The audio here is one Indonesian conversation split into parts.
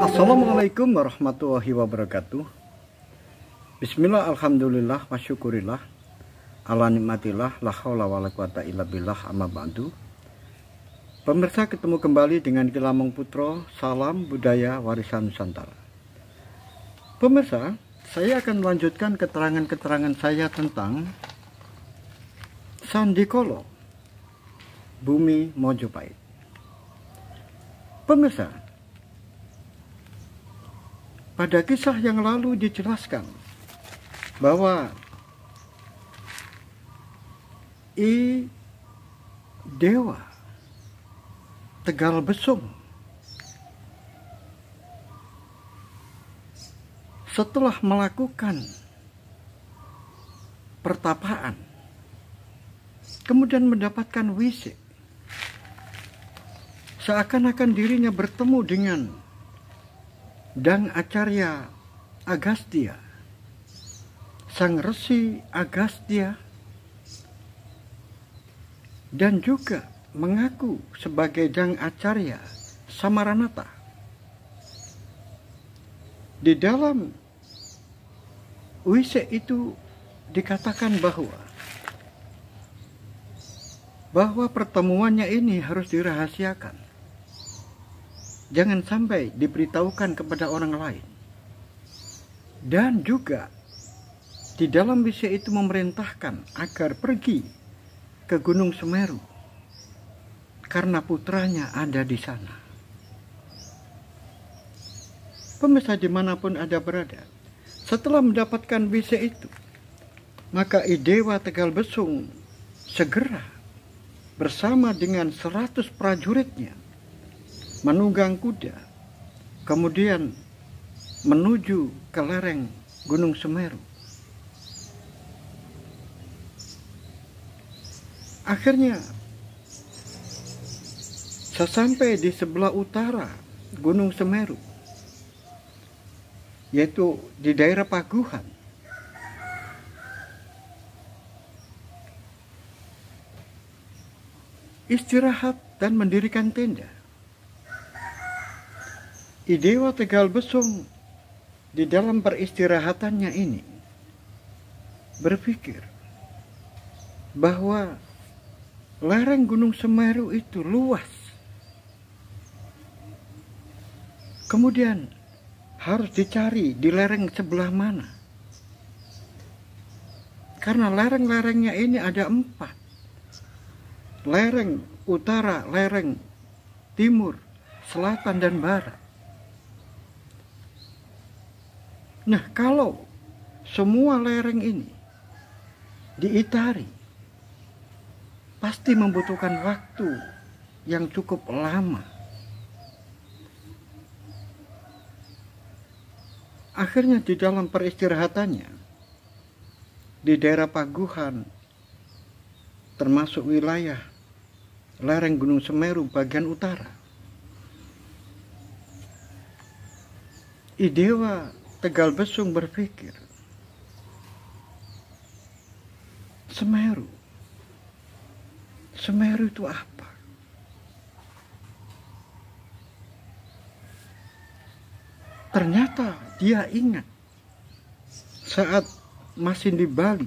Assalamualaikum warahmatullahi wabarakatuh. Bismillah, alhamdulillah, wa syukurillah, ala nikmatillah, la haula wa la quwata illa billah, amma ba'du. Pemirsa, ketemu kembali dengan Kilamong Putro, salam budaya warisan Nusantara. Pemirsa, saya akan melanjutkan keterangan-keterangan saya tentang Sandikolo, Bumi Mojopahit. Pemirsa, pada kisah yang lalu dijelaskan bahwa Dewa Tegal Besung setelah melakukan pertapaan kemudian mendapatkan wisik, seakan-akan dirinya bertemu dengan Dang Acarya Agastya, sang resi Agastya, dan juga mengaku sebagai Dang Acarya Samaranata. Di dalam wisik itu dikatakan bahwa pertemuannya ini harus dirahasiakan. Jangan sampai diberitahukan kepada orang lain. Dan juga di dalam wisik itu memerintahkan agar pergi ke Gunung Semeru karena putranya ada di sana. Pemirsa dimanapun Anda berada, setelah mendapatkan wisik itu, maka Dewa Tegal Besung segera bersama dengan 100 prajuritnya menunggang kuda, kemudian menuju ke lereng Gunung Semeru. Akhirnya, sesampai di sebelah utara Gunung Semeru, yaitu di daerah Paguhan, istirahat dan mendirikan tenda. Dewa Tegal Besung di dalam peristirahatannya ini berpikir bahwa lereng Gunung Semeru itu luas. Kemudian harus dicari di lereng sebelah mana. Karena lereng-lerengnya ini ada 4. Lereng utara, lereng timur, selatan, dan barat. Nah, kalau semua lereng ini diitari, pasti membutuhkan waktu yang cukup lama. Akhirnya di dalam peristirahatannya di daerah Paguhan, termasuk wilayah lereng Gunung Semeru bagian utara, Dewa Tegal Besung berpikir, Semeru itu apa? Ternyata dia ingat saat masih di Bali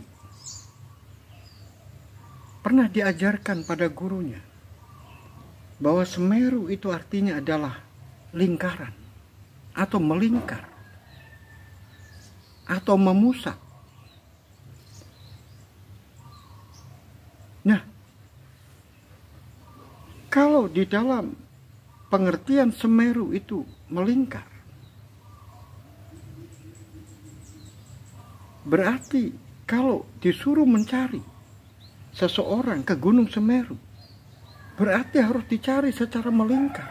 pernah diajarkan pada gurunya bahwa Semeru itu artinya adalah lingkaran atau melingkar atau memusat. Nah, kalau di dalam pengertian Semeru itu melingkar, berarti kalau disuruh mencari seseorang ke Gunung Semeru, berarti harus dicari secara melingkar,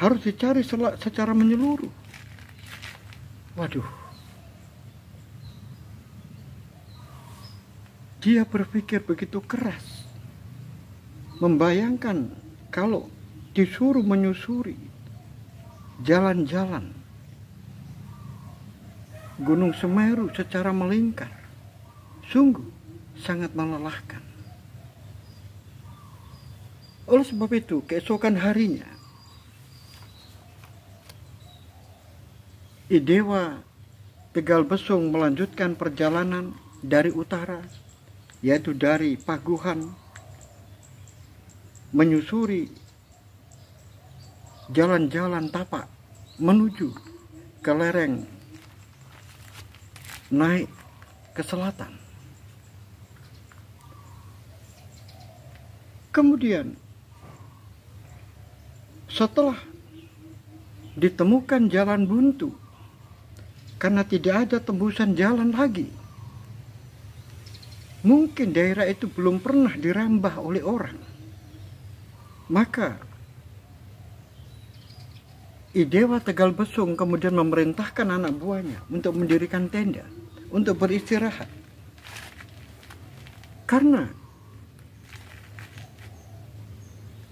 harus dicari secara menyeluruh. Waduh, dia berpikir begitu keras, membayangkan kalau disuruh menyusuri jalan-jalan Gunung Semeru secara melingkar, sungguh sangat melelahkan. Oleh sebab itu, keesokan harinya Idewa Tegal Besung melanjutkan perjalanan dari utara, yaitu dari Paguhan, menyusuri jalan-jalan tapak menuju ke lereng, naik ke selatan. Kemudian setelah ditemukan jalan buntu karena tidak ada tembusan jalan lagi, mungkin daerah itu belum pernah dirambah oleh orang, maka Idewa Tegal Besung kemudian memerintahkan anak buahnya untuk mendirikan tenda untuk beristirahat. Karena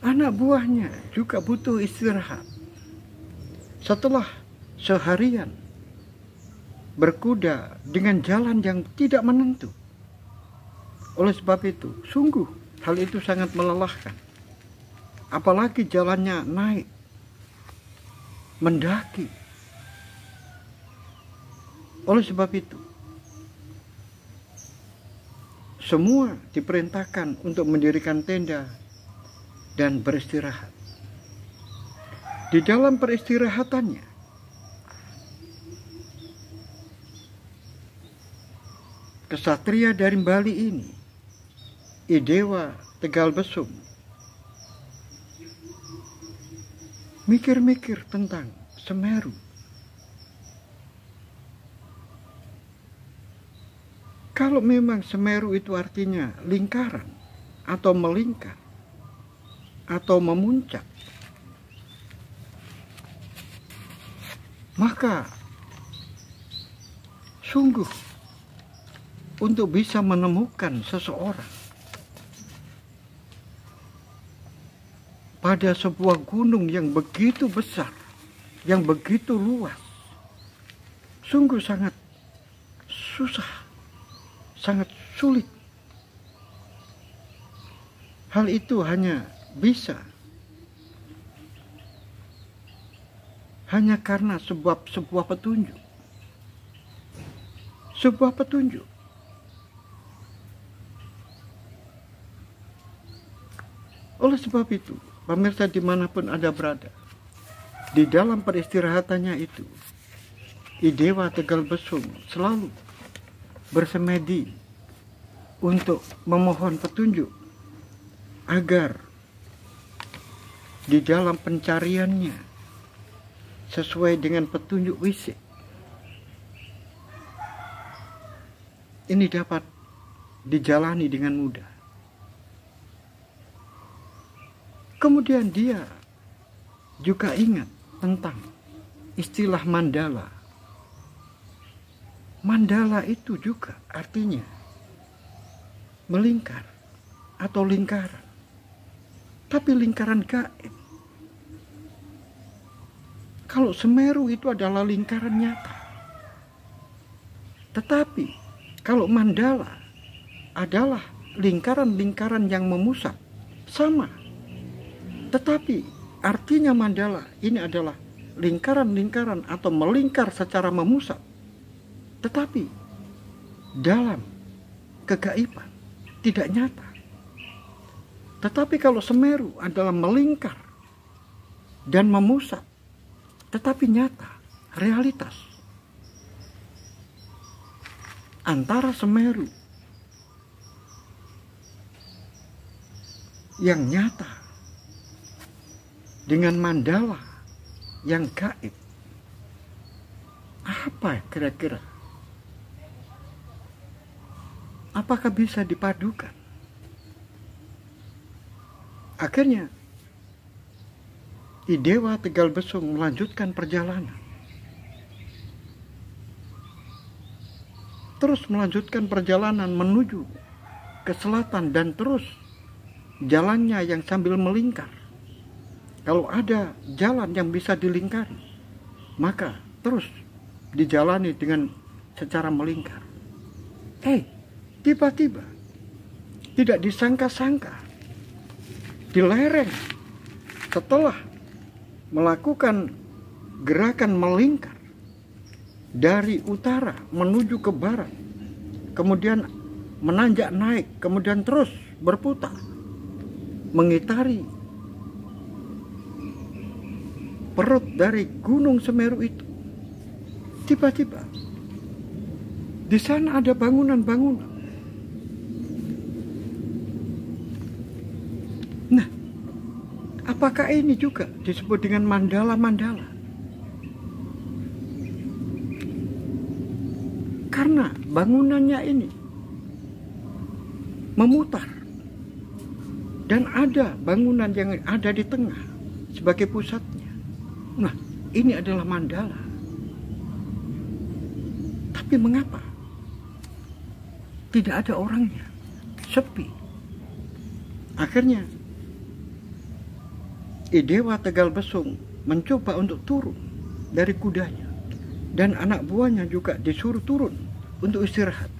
anak buahnya juga butuh istirahat setelah seharian berkuda dengan jalan yang tidak menentu. Oleh sebab itu, sungguh hal itu sangat melelahkan. Apalagi jalannya naik, mendaki. Oleh sebab itu, semua diperintahkan untuk mendirikan tenda dan beristirahat. Di dalam peristirahatannya, kesatria dari Bali ini, Idewa Tegal Besung, mikir-mikir tentang Semeru. Kalau memang Semeru itu artinya lingkaran atau melingkar atau memuncak, maka sungguh untuk bisa menemukan seseorang pada sebuah gunung yang begitu besar, yang begitu luas, sungguh sangat susah, sangat sulit. Hal itu hanya bisa hanya karena sebuah petunjuk. Sebuah petunjuk. Oleh sebab itu, pemirsa dimanapun Anda berada, di dalam peristirahatannya itu, Idewa Tegal Besung selalu bersemedi untuk memohon petunjuk agar di dalam pencariannya sesuai dengan petunjuk wisik ini dapat dijalani dengan mudah. Kemudian dia juga ingat tentang istilah mandala. Mandala itu juga artinya melingkar atau lingkaran. Tapi lingkaran gaib. Kalau Semeru itu adalah lingkaran nyata. Tetapi kalau mandala adalah lingkaran-lingkaran yang memusat, sama. Tetapi artinya mandala ini adalah lingkaran-lingkaran atau melingkar secara memusat. Tetapi dalam kegaiban, tidak nyata. Tetapi kalau Semeru adalah melingkar dan memusat, tetapi nyata, realitas. Antara Semeru yang nyata dengan mandala yang gaib, apa kira-kira? Apakah bisa dipadukan? Akhirnya Idewa Tegal Besung melanjutkan perjalanan. Terus melanjutkan perjalanan menuju ke selatan dan terus jalannya yang sambil melingkar. Kalau ada jalan yang bisa dilingkari, maka terus dijalani dengan secara melingkar. Tiba-tiba, tidak disangka-sangka, di lereng setelah melakukan gerakan melingkar, dari utara menuju ke barat, kemudian menanjak naik, kemudian terus berputar mengitari perut dari Gunung Semeru itu. Tiba-tiba di sana ada bangunan-bangunan. Nah, apakah ini juga disebut dengan mandala-mandala? Karena bangunannya ini memutar dan ada bangunan yang ada di tengah sebagai pusatnya. Nah, ini adalah mandala. Tapi mengapa tidak ada orangnya? Sepi. Akhirnya Idewa Tegal Besung mencoba untuk turun dari kudanya, dan anak buahnya juga disuruh turun untuk istirahat.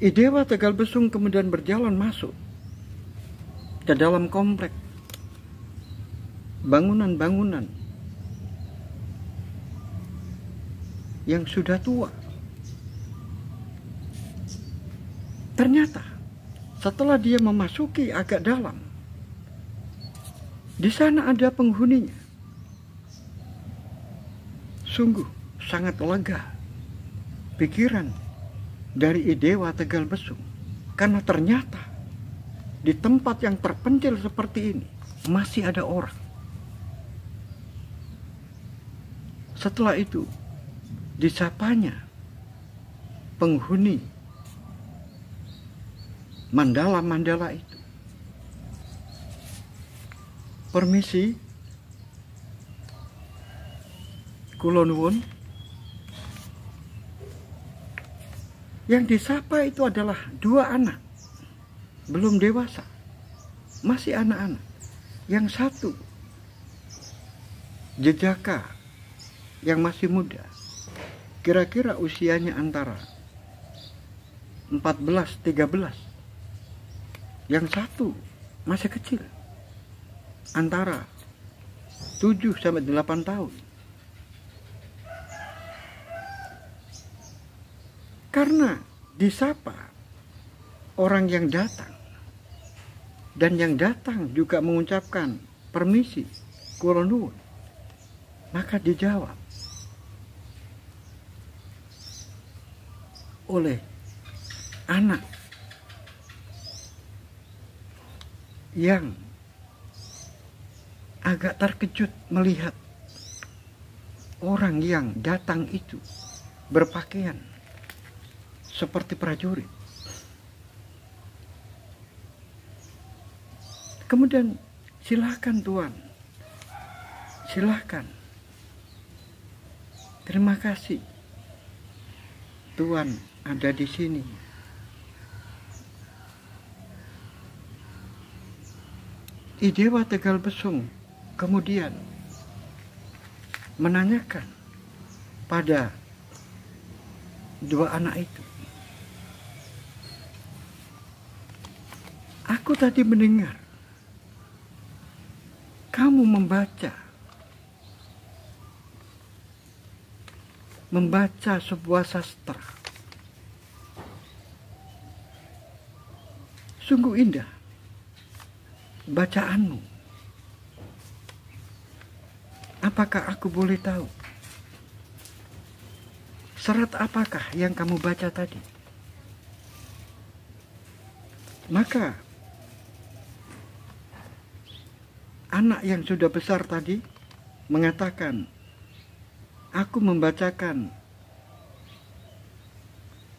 Idewa Tegal Besung kemudian berjalan masuk ke dalam komplek bangunan-bangunan yang sudah tua. Ternyata setelah dia memasuki agak dalam, di sana ada penghuninya. Sungguh sangat lega pikiran dari Idewa Tegal Besung, karena ternyata di tempat yang terpencil seperti ini masih ada orang. Setelah itu disapanya penghuni mandala-mandala itu. Permisi, kula nuwun. Yang disapa itu adalah dua anak, belum dewasa, masih anak-anak. Yang satu jejaka yang masih muda, kira-kira usianya antara 14-13. Yang satu masih kecil, antara 7-8 tahun. Karena disapa orang yang datang, dan yang datang juga mengucapkan permisi, kula nuwun, maka dijawab oleh anak yang agak terkejut melihat orang yang datang itu berpakaian seperti prajurit. Kemudian, silakan Tuan, silakan. Terima kasih Tuan ada di sini. Idewa Tegal Besung kemudian menanyakan pada dua anak itu, aku tadi mendengar kamu membaca sebuah sastra. Sungguh indah bacaanmu. Apakah aku boleh tahu serat apakah yang kamu baca tadi? Maka anak yang sudah besar tadi mengatakan, aku membacakan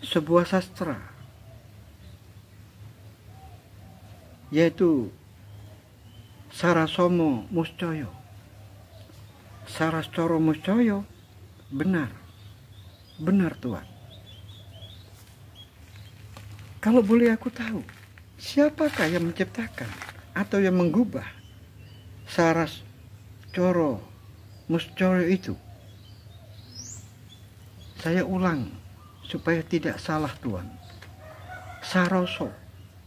sebuah sastra, yaitu Sarasomo Muscoyo. Sarascoro Muscoyo, benar Tuan. Kalau boleh aku tahu, siapakah yang menciptakan atau yang menggubah Sarascoro Muscoyo itu? Saya ulang supaya tidak salah Tuan. Saroso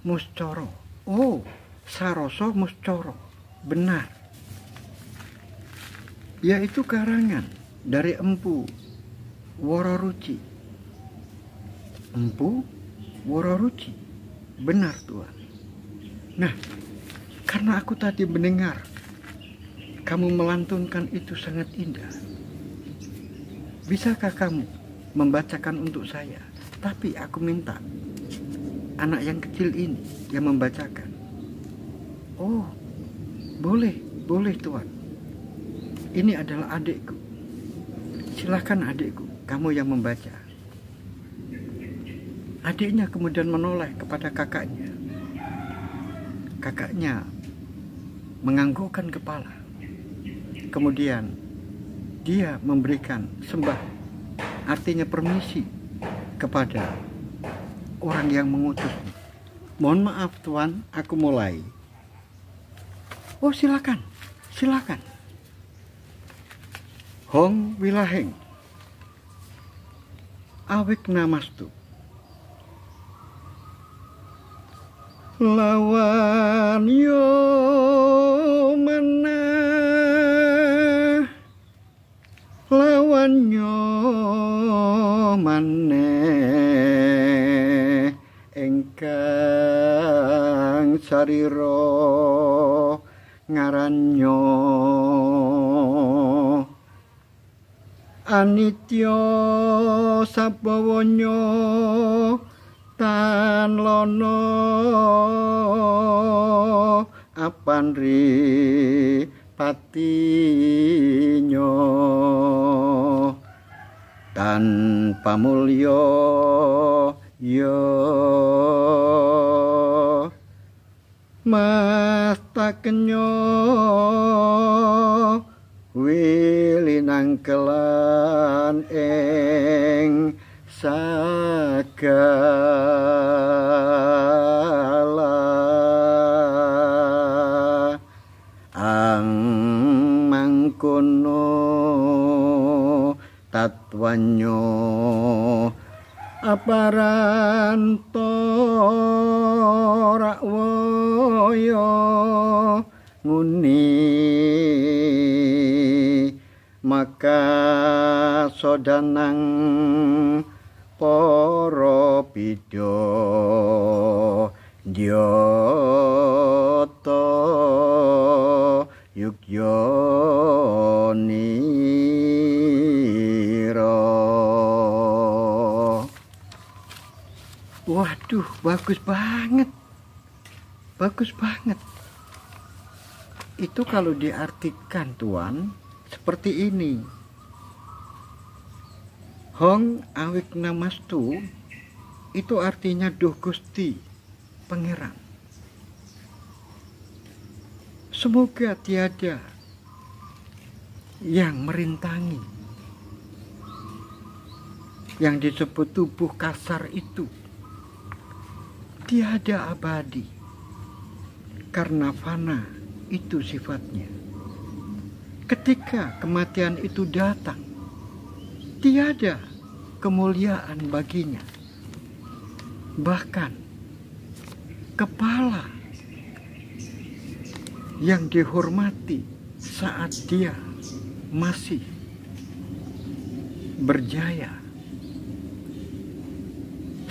Muscoro. Oh, Saroso Muscoro. Benar. yaitu karangan dari Empu Wororuci. Empu Wororuci, benar Tuhan. Nah, karena aku tadi mendengar kamu melantunkan itu sangat indah, bisakah kamu membacakan untuk saya? Tapi aku minta anak yang kecil ini yang membacakan. Oh, boleh Tuhan. Ini adalah adikku. Silakan adikku, kamu yang membaca. Adiknya kemudian menoleh kepada kakaknya. Kakaknya menganggukkan kepala. Kemudian dia memberikan sembah, artinya permisi kepada orang yang mengutus. Mohon maaf Tuan, aku mulai. Oh, silakan. Hong wilaheng awik namastu lawan yo mana engkang sariro ngaranyo anitya sabawanya tan lono apanri patinyo tanpa mulya yo mastakenyo wilinangkelan ing sagala ang mangkono tatwanyo aparanto rakwoyo nguni maka sodanang para bidya dyata yugyanira. Waduh, bagus banget. Itu kalau diartikan Tuan seperti ini. Hong awik namastu itu artinya duh Gusti Pangeran. Semoga tiada yang merintangi yang disebut tubuh kasar itu. Tiada abadi karena fana itu sifatnya. Ketika kematian itu datang, tiada kemuliaan baginya. Bahkan kepala yang dihormati saat dia masih berjaya,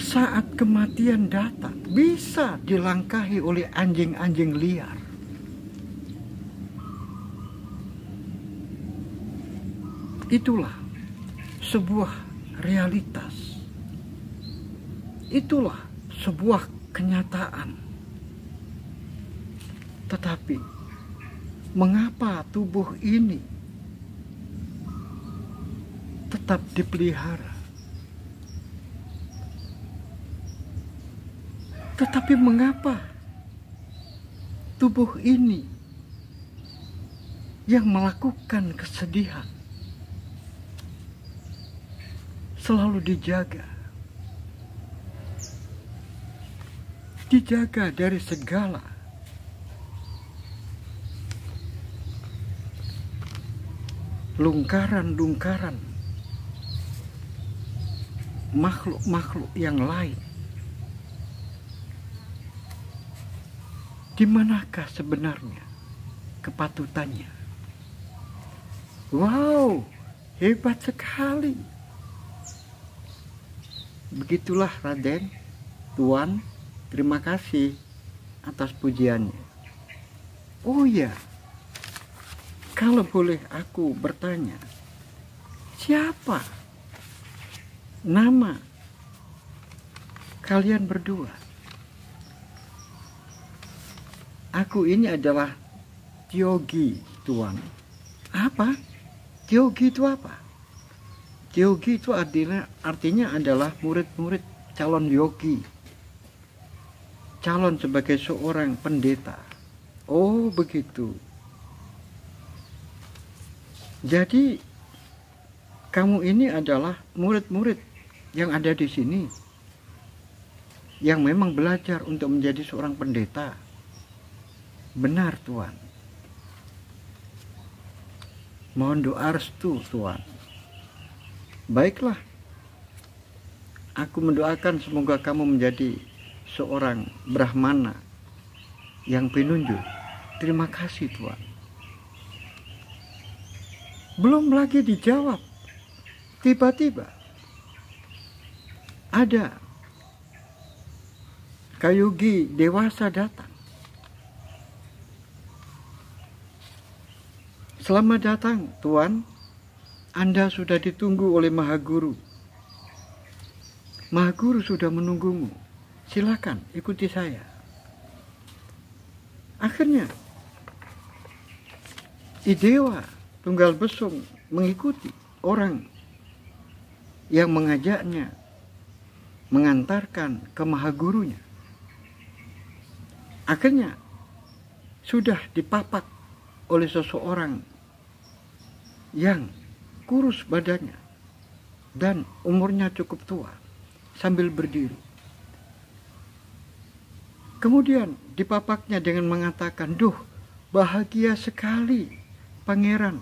saat kematian datang bisa dilangkahi oleh anjing-anjing liar. Itulah sebuah realitas. Itulah sebuah kenyataan. Tetapi mengapa tubuh ini tetap dipelihara? Tetapi mengapa tubuh ini yang melakukan kesedihan selalu dijaga dari segala lungkaran-lungkaran makhluk-makhluk yang lain? Di manakah sebenarnya kepatutannya? Wow, hebat sekali. Begitulah Raden, Tuan, terima kasih atas pujiannya. Oh ya, kalau boleh aku bertanya, siapa nama kalian berdua? Aku ini adalah Tiogi, Tuan. Apa? Tiogi itu apa? Tiogi itu artinya adalah murid-murid calon yogi. Calon sebagai seorang pendeta. Oh, begitu. Jadi kamu ini adalah murid-murid yang ada di sini, yang memang belajar untuk menjadi seorang pendeta. Benar, Tuan. Mohon doa restu, Tuan. Baiklah, aku mendoakan semoga kamu menjadi seorang Brahmana yang penunjuk. Terima kasih, Tuan. Belum lagi dijawab, tiba-tiba ada Kayogi dewasa datang. Selamat datang, Tuan. Anda sudah ditunggu oleh Mahaguru. Mahaguru sudah menunggumu. Silakan ikuti saya. Akhirnya Idewa Tunggal Besung mengikuti orang yang mengajaknya, mengantarkan ke Mahagurunya. Akhirnya sudah dipapak oleh seseorang yang kurus badannya dan umurnya cukup tua sambil berdiri. Kemudian dipapaknya dengan mengatakan, "Duh, bahagia sekali, Pangeran.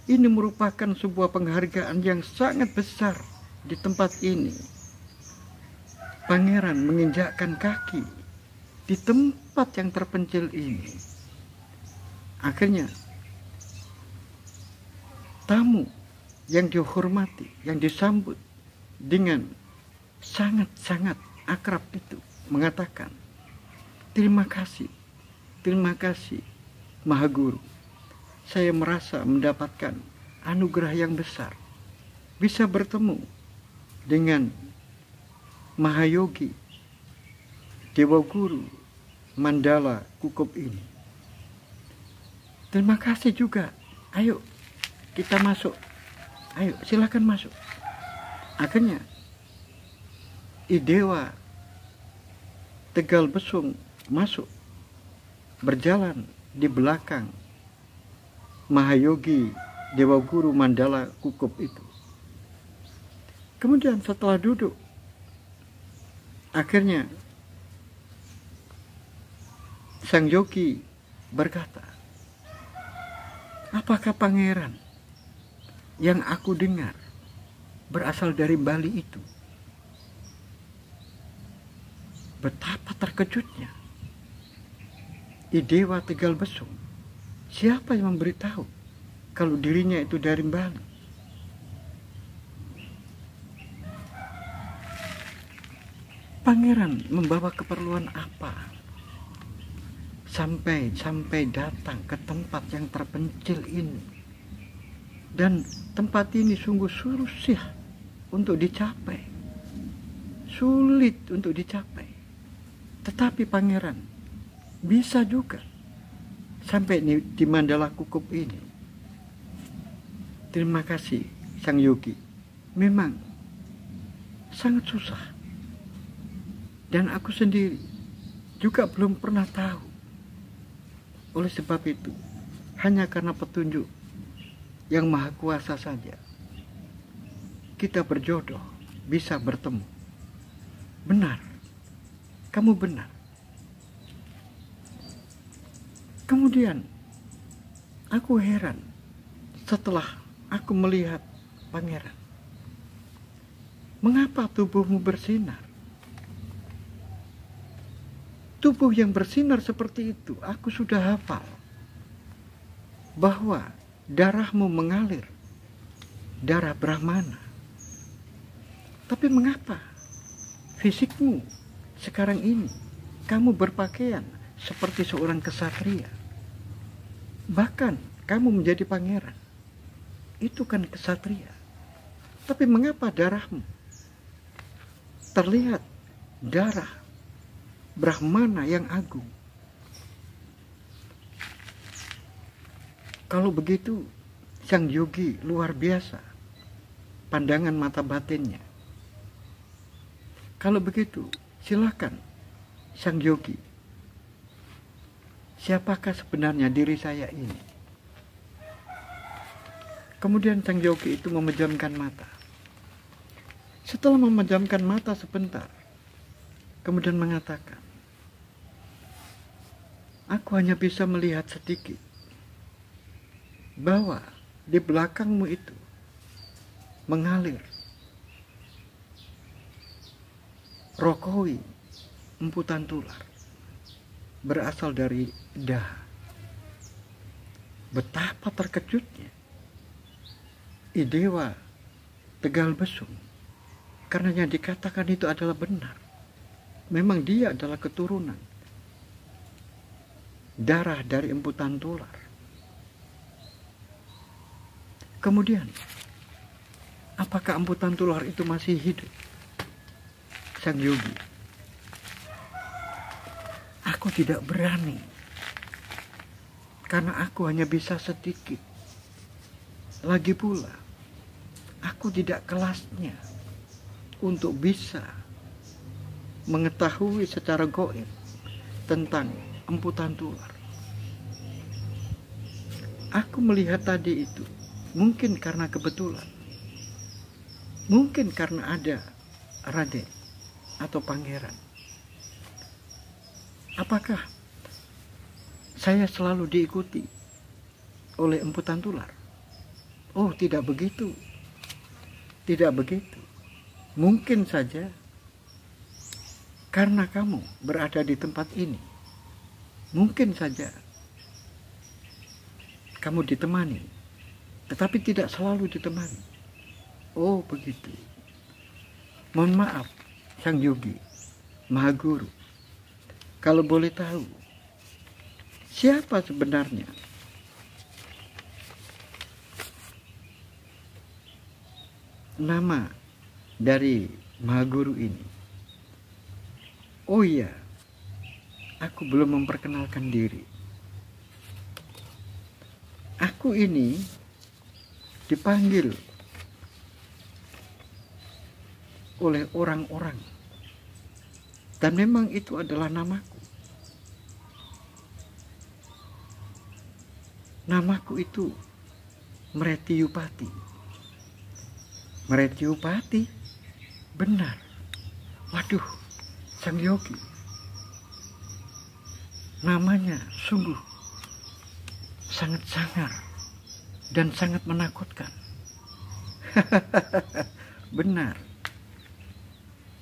Ini merupakan sebuah penghargaan yang sangat besar di tempat ini. Pangeran menginjakkan kaki di tempat yang terpencil ini." Akhirnya tamu yang dihormati, yang disambut dengan sangat-sangat akrab itu mengatakan, terima kasih Mahaguru. Saya merasa mendapatkan anugerah yang besar, bisa bertemu dengan Mahayogi Dewa Guru Mandala Kukup ini. Terima kasih juga. Ayo kita masuk. Ayo silakan masuk. Akhirnya Idewa Tegal Besung masuk, berjalan di belakang Mahayogi Dewa Guru Mandala Kukup itu. Kemudian setelah duduk, akhirnya sang yogi berkata, apakah pangeran yang aku dengar berasal dari Bali itu? Betapa terkejutnya Idewa Tegal Besung. Siapa yang memberitahu kalau dirinya itu dari Bali? Pangeran membawa keperluan apa sampai datang ke tempat yang terpencil ini? Dan tempat ini sungguh susah untuk dicapai, sulit untuk dicapai. Tetapi pangeran bisa juga sampai di Mandala Kukup ini. Terima kasih sang yogi. Memang sangat susah. Dan aku sendiri juga belum pernah tahu. Oleh sebab itu, hanya karena petunjuk yang maha kuasa saja, kita berjodoh, bisa bertemu. Benar, kamu benar. Kemudian, aku heran setelah aku melihat pangeran. Mengapa tubuhmu bersinar? Tubuh yang bersinar seperti itu, aku sudah hafal bahwa darahmu mengalir, darah Brahmana. Tapi mengapa fisikmu sekarang ini kamu berpakaian seperti seorang kesatria? Bahkan kamu menjadi pangeran. Itu kan kesatria. Tapi mengapa darahmu terlihat darah Brahmana yang agung? Kalau begitu, sang yogi luar biasa pandangan mata batinnya. Kalau begitu, silakan sang yogi, siapakah sebenarnya diri saya ini? Kemudian sang yogi itu memejamkan mata. Setelah memejamkan mata sebentar, kemudian mengatakan, aku hanya bisa melihat sedikit bahwa di belakangmu itu mengalir rokowi emputan tular berasal dari daha. Betapa terkejutnya Idewa Tegal Besung, karena yang dikatakan itu adalah benar. Memang dia adalah keturunan darah dari emputan tular. Kemudian, apakah emputan tular itu masih hidup? Sang yogi, aku tidak berani, karena aku hanya bisa sedikit. Lagi pula, aku tidak kelasnya untuk bisa mengetahui secara gaib tentang emputan tular. Aku melihat tadi itu mungkin karena kebetulan, mungkin karena ada Raden atau pangeran. Apakah saya selalu diikuti oleh emputan tular? Oh, tidak begitu. Tidak begitu. Mungkin saja karena kamu berada di tempat ini, mungkin saja kamu ditemani, tetapi tidak selalu ditemani. Oh, begitu. Mohon maaf, sang yogi, Mahaguru, kalau boleh tahu, siapa sebenarnya nama dari Mahaguru ini? Oh iya, aku belum memperkenalkan diri. Aku ini dipanggil oleh orang-orang, dan memang itu adalah namaku. Namaku itu Mretiyupati. Mretiyupati, benar. Waduh, sang yogi, namanya sungguh sangat sangar dan sangat menakutkan. Benar.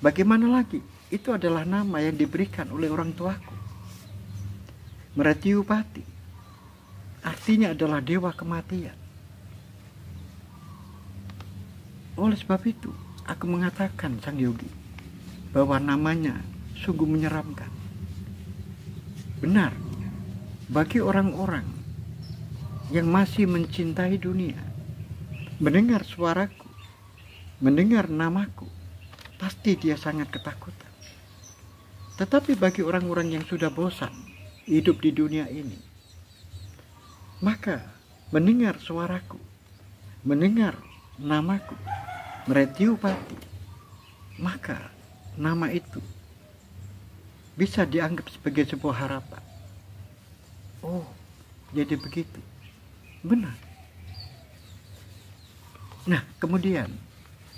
Bagaimana lagi? Itu adalah nama yang diberikan oleh orang tuaku. Mretiyupati artinya adalah dewa kematian. Oleh sebab itu, aku mengatakan sang yogi bahwa namanya sungguh menyeramkan. Benar, bagi orang-orang yang masih mencintai dunia, mendengar suaraku, mendengar namaku, pasti dia sangat ketakutan. Tetapi bagi orang-orang yang sudah bosan hidup di dunia ini, maka mendengar suaraku, mendengar namaku, Mretiyupati, maka nama itu bisa dianggap sebagai sebuah harapan. Oh, jadi begitu. Benar. Nah, kemudian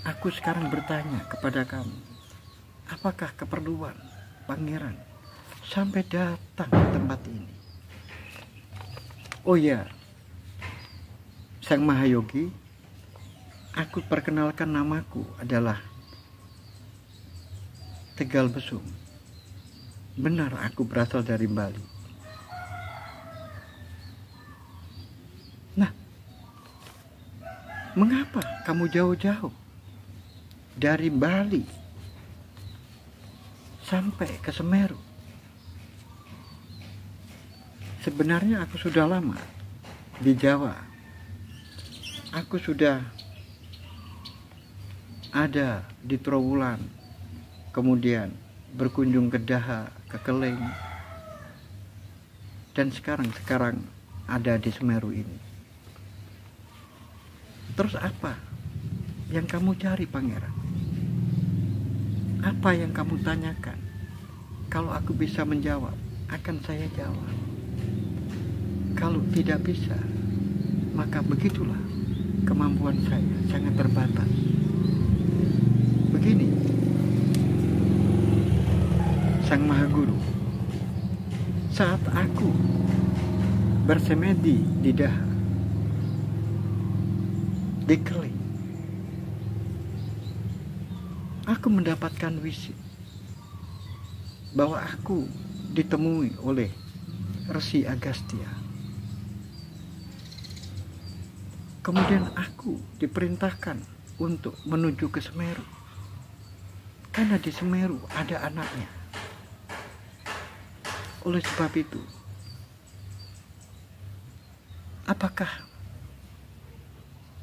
aku sekarang bertanya kepada kamu, apakah keperluan pangeran sampai datang ke tempat ini? Oh ya, sang Mahayogi, aku perkenalkan, namaku adalah Tegal Besung. Benar, aku berasal dari Bali. Nah, Mengapa kamu jauh-jauh dari Bali sampai ke Semeru? Sebenarnya aku sudah lama di Jawa. Aku sudah ada di Trowulan, kemudian berkunjung ke Daha, ke Keleng, dan sekarang ada di Semeru ini. Terus apa yang kamu cari, Pangeran? Apa yang kamu tanyakan? Kalau aku bisa menjawab, akan saya jawab. Kalau tidak bisa, maka begitulah kemampuan saya, sangat terbatas. Begini, Sang Maha Guru, saat aku bersemedi di Daha, di Keleng, aku mendapatkan wisid bahwa aku ditemui oleh Resi Agastya. Kemudian aku diperintahkan untuk menuju ke Semeru, karena di Semeru ada anaknya. Oleh sebab itu, apakah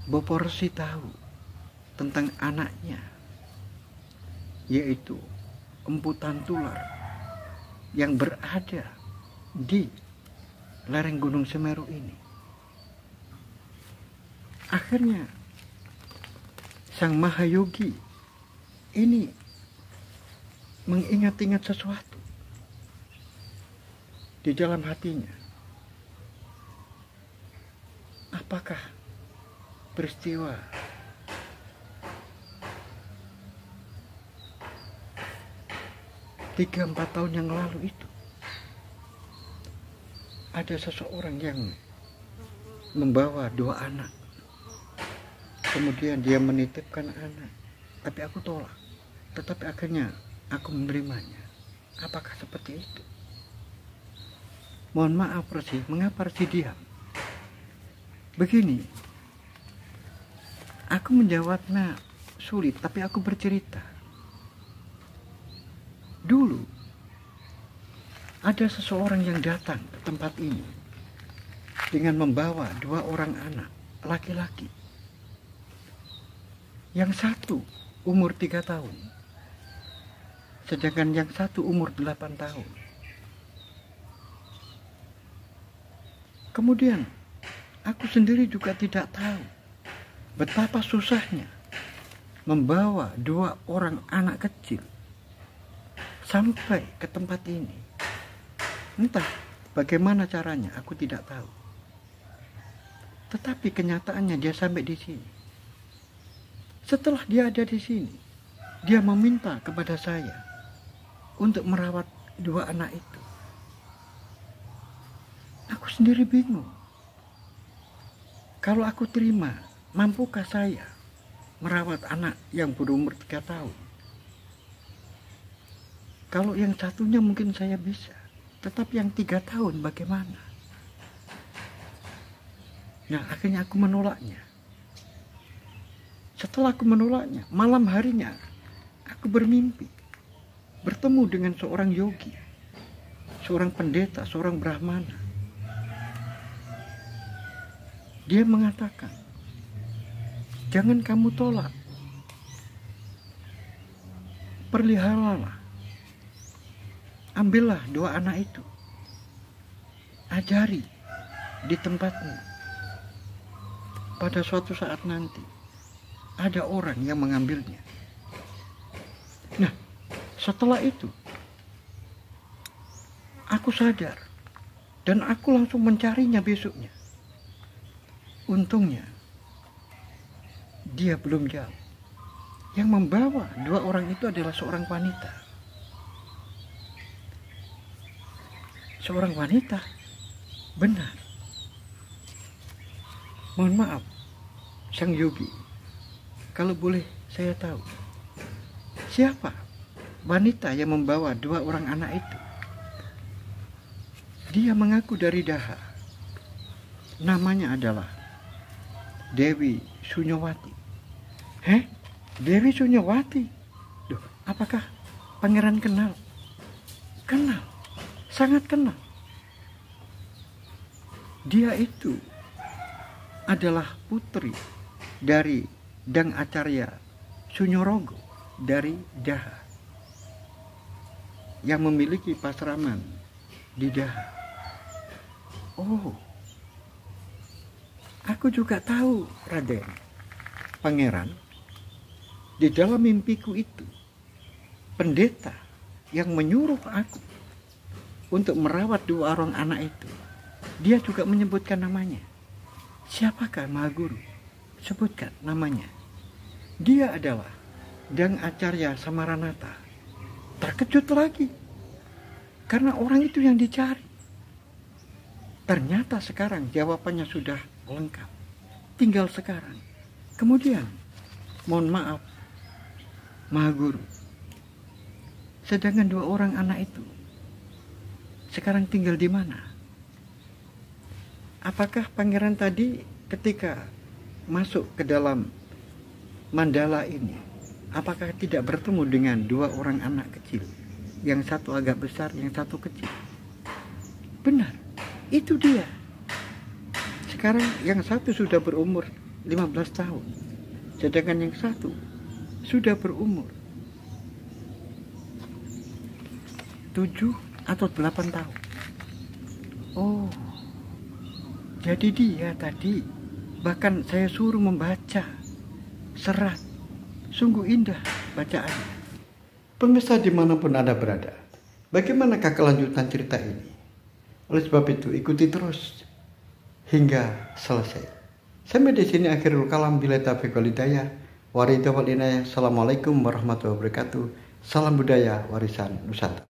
Bopo Resi tahu tentang anaknya, yaitu Empu Tantular, yang berada di lereng Gunung Semeru ini? Akhirnya Sang Mahayogi ini mengingat-ingat sesuatu di dalam hatinya. Apakah peristiwa tiga 4 tahun yang lalu itu ada seseorang yang membawa 2 anak, kemudian dia menitipkan anak, tapi aku tolak, tetapi akhirnya aku menerimanya? Apakah seperti itu? Mohon maaf Resi, mengapa Resi diam? Begini, aku menjawabnya sulit, tapi aku bercerita. Dulu ada seseorang yang datang ke tempat ini dengan membawa 2 orang anak laki-laki. Yang satu umur 3 tahun, sedangkan yang satu umur 8 tahun. Kemudian aku sendiri juga tidak tahu betapa susahnya membawa 2 orang anak kecil sampai ke tempat ini. Entah bagaimana caranya, aku tidak tahu. Tetapi kenyataannya dia sampai di sini. Setelah dia ada di sini, dia meminta kepada saya untuk merawat 2 anak itu. Aku sendiri bingung. Kalau aku terima, mampukah saya merawat anak yang berumur 3 tahun? Kalau yang satunya mungkin saya bisa, tetapi yang 3 tahun bagaimana? Nah, akhirnya aku menolaknya. Setelah aku menolaknya, malam harinya aku bermimpi bertemu dengan seorang yogi, seorang pendeta, seorang brahmana. Dia mengatakan, jangan kamu tolak, perliharalah, ambillah 2 anak itu, ajari di tempatmu. Pada suatu saat nanti ada orang yang mengambilnya. Nah, setelah itu aku sadar dan aku langsung mencarinya besoknya. Untungnya dia belum jauh. Yang membawa 2 orang itu adalah seorang wanita. Seorang wanita, benar. Mohon maaf, Sang Yogi, kalau boleh saya tahu, siapa wanita yang membawa 2 orang anak itu? Dia mengaku dari Daha. Namanya adalah Dewi Sunyawati. Dewi Sunyawati? Duh, apakah pangeran kenal? Kenal, sangat kenal. Dia itu adalah putri dari Dang Acarya Sunyorogo dari Daha, yang memiliki pasraman di Daha. Oh, aku juga tahu, Raden. Pangeran, di dalam mimpiku itu, pendeta yang menyuruh aku untuk merawat 2 orang anak itu, dia juga menyebutkan namanya. Siapakah Maha Guru? Sebutkan namanya. Dia adalah Dang Acarya Samaranata. Terkejut lagi, karena orang itu yang dicari. Ternyata sekarang jawabannya sudah lengkap. Tinggal sekarang. Kemudian, mohon maaf, Maha Guru, sedangkan 2 orang anak itu sekarang tinggal di mana? Apakah pangeran tadi ketika masuk ke dalam mandala ini, apakah tidak bertemu dengan 2 orang anak kecil? Yang satu agak besar, yang satu kecil. Benar, itu dia. Sekarang yang satu sudah berumur 15 tahun, sedangkan yang satu sudah berumur 7 atau 8 tahun. Oh, jadi dia tadi bahkan saya suruh membaca serat. Sungguh indah bacaannya. Pemirsa dimanapun Anda berada, bagaimanakah kelanjutan cerita ini? Oleh sebab itu ikuti terus hingga selesai. Sampai di sini akhirul kalam, bila taufiq wal hidayah. Waridha wal inayah. Assalamualaikum warahmatullahi wabarakatuh. Salam budaya warisan Nusantara.